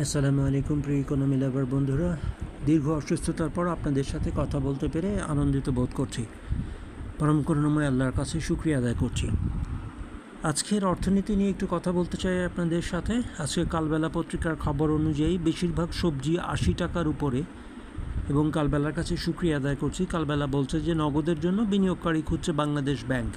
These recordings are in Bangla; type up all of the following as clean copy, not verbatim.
আসসালামু আলাইকুম প্রিয় ইকোনমি লাভার বন্ধুরা, দীর্ঘ অসুস্থতার পর আপনাদের সাথে কথা বলতে পেরে আনন্দিত বোধ করছি। পরম করুণাময় আল্লাহর কাছে শুকরিয়া আদায় করছি। আজকের অর্থনীতি নিয়ে একটু কথা বলতে চাই আপনাদের সাথে। আজকে কালবেলা পত্রিকার খবর অনুযায়ী বেশিরভাগ সবজি ৮০ টাকার উপরে, এবং কালবেলার কাছে শুকরিয়া আদায় করছি। কালবেলা বলছে যে নগদের জন্য বিনিয়োগকারী খুঁজছে বাংলাদেশ ব্যাংক।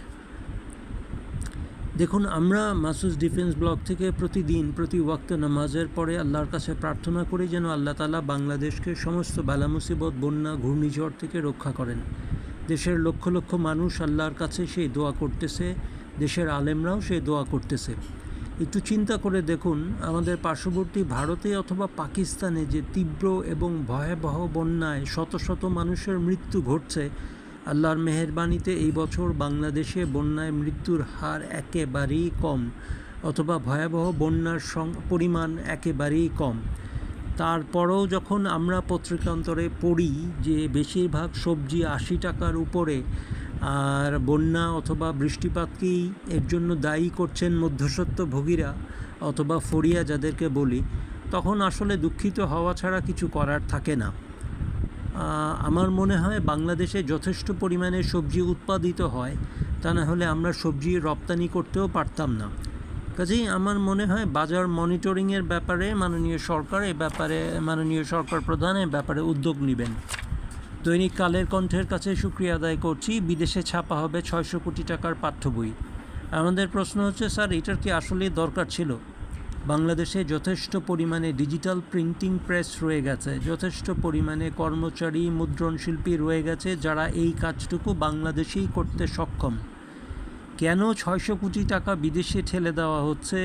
দেখুন, আমরা মাসুস ডিফেন্স ব্লক থেকে প্রতিদিন প্রতি ওয়াক্ত নামাজের পরে আল্লাহর কাছে প্রার্থনা করি যেন আল্লাহ তাআলা বাংলাদেশকে সমস্ত বালা মুসিবত, বন্যা, ঘূর্ণিঝড় থেকে রক্ষা করেন। দেশের লক্ষ লক্ষ মানুষ আল্লাহর কাছে সেই দোয়া করতেছে, দেশের আলেমরাও সেই দোয়া করতেছে। একটু চিন্তা করে দেখুন, আমাদের পার্শ্ববর্তী ভারতে অথবা পাকিস্তানে যে তীব্র এবং ভয়াবহ বন্যায় শত শত মানুষের মৃত্যু ঘটছে, আল্লাহর মেহেরবানিতে এই বছর বাংলাদেশে বন্যায় মৃত্যুর হার একেবারেই কম, অথবা ভয়াবহ বন্যার পরিমাণ একেবারেই কম। তারপরেও যখন আমরা পত্রিকান্তরে পড়ি যে বেশিরভাগ সবজি ৮০ টাকার উপরে, আর বন্যা অথবা বৃষ্টিপাতকেই এর জন্য দায়ী করছেন মধ্যস্বত্বভোগীরা অথবা ফড়িয়া যাদেরকে বলি, তখন আসলে দুঃখিত হওয়া ছাড়া কিছু করার থাকে না। আমার মনে হয় বাংলাদেশে যথেষ্ট পরিমাণে সবজি উৎপাদিত হয়, তা না হলে আমরা সবজি রপ্তানি করতেও পারতাম না। কাজেই আমার মনে হয় বাজার মনিটরিংয়ের ব্যাপারে মাননীয় সরকার প্রধান এ ব্যাপারে উদ্যোগ নেবেন। দৈনিক কালের কণ্ঠের কাছে শুকরিয়া আদায় করছি, বিদেশে ছাপা হবে ৬০০ কোটি টাকার পাঠ্য বই। আমাদের প্রশ্ন হচ্ছে, স্যার এটার কি আসলে দরকার ছিল? বাংলাদেশে যথেষ্ট পরিমাণে ডিজিটাল প্রিন্টিং প্রেস রয়ে গেছে, যথেষ্ট পরিমাণে কর্মচারী, মুদ্রণ শিল্পী রয়ে গেছে যারা এই কাজটুকু বাংলাদেশেই করতে সক্ষম। কেন ৬০০ কোটি টাকা বিদেশে ঠেলে দেওয়া হচ্ছে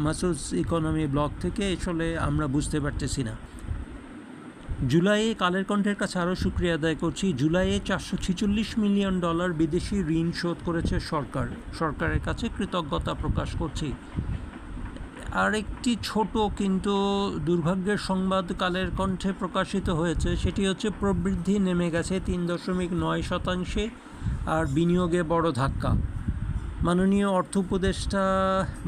মাসুস ইকোনমি ব্লক থেকে, আসলে আমরা বুঝতে পারতেছি না। জুলাইয়ে কালের কণ্ঠের কাছে আরও শুকরিয়া আদায় করছি, জুলাইয়ে $৪৪৬ মিলিয়ন বিদেশি ঋণ শোধ করেছে সরকারের কাছে কৃতজ্ঞতা প্রকাশ করছি। আরেকটি ছোট কিন্তু দুর্ভাগ্যের সংবাদ কালের কণ্ঠে প্রকাশিত হয়েছে, সেটি হচ্ছে প্রবৃদ্ধি নেমে গেছে ৩.৯%, আর বিনিয়োগে বড় ধাক্কা। মাননীয় অর্থ উপদেষ্টা,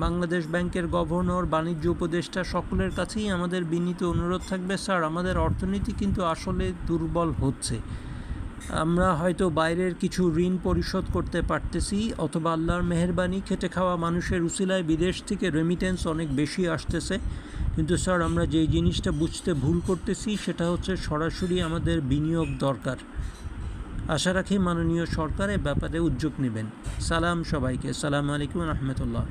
বাংলাদেশ ব্যাংকের গভর্নর, বাণিজ্য উপদেষ্টা সকলের কাছেই আমাদের বিনীত অনুরোধ থাকবে, স্যার আমাদের অর্থনীতি কিন্তু আসলে দুর্বল হচ্ছে। আমরা হয়তো বাইরের কিছু ঋণ পরিশোধ করতে পারতেছি, অথবা আল্লাহর মেহেরবানি খেটে খাওয়া মানুষের উসিলায় বিদেশ থেকে রেমিটেন্স অনেক বেশি আসতেছে, কিন্তু স্যার আমরা যেই জিনিসটা বুঝতে ভুল করতেছি সেটা হচ্ছে সরাসরি আমাদের বিনিয়োগ দরকার। আশা রাখি মাননীয় সরকার এ ব্যাপারে উদ্যোগ নেবেন। সালাম সবাইকে, আসসালামু আলাইকুম রহমতুল্লাহ।